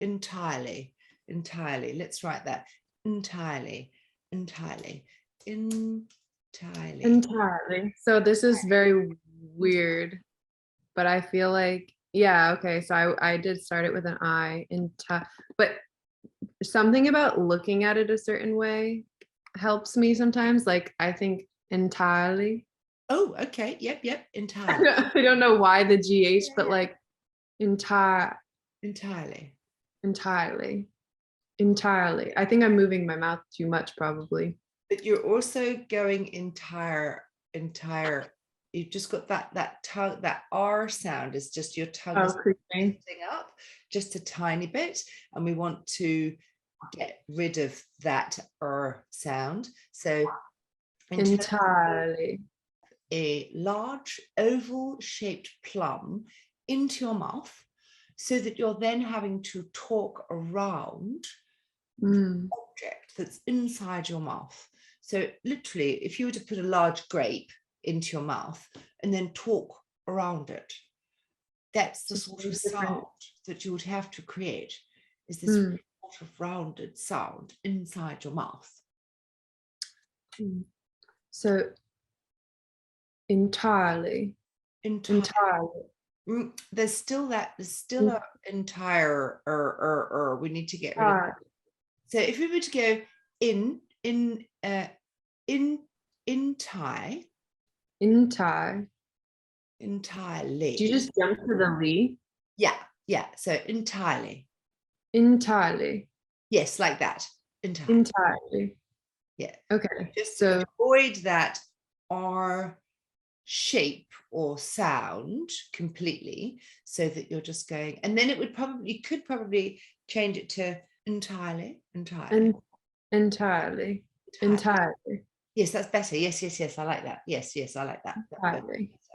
entirely, entirely. Let's write that. Entirely, entirely, entirely. Entirely. So this is very weird, but I feel like, yeah, okay. So I did start it with an I, but something about looking at it a certain way helps me sometimes. Like I think entirely. Oh, okay. Yep. Entirely. I don't know why the GH, but like entirely. Entirely. Entirely. I think I'm moving my mouth too much, probably. But you're also going entire. You've just got that tongue, that R sound is just your tongue is lifting up just a tiny bit, and we want to get rid of that R sound. So entirely. A large oval shaped plum into your mouth, so that you're then having to talk around the object that's inside your mouth. So literally, if you were to put a large grape into your mouth and then talk around it, that's the sort of sound that you would have to create, is this sort of rounded sound inside your mouth. So entirely. There's still a entire we need to get rid of it. So if we were to go entirely. Do you just jump to the Lee? Yeah. So entirely. Yes, like that. Entirely. Yeah. Okay. Just to avoid that R shape or sound completely, so that you're just going, and then you could probably change it to entirely. Entirely. Yes, that's better. Yes, I like that. Yes, I like that. Entirely.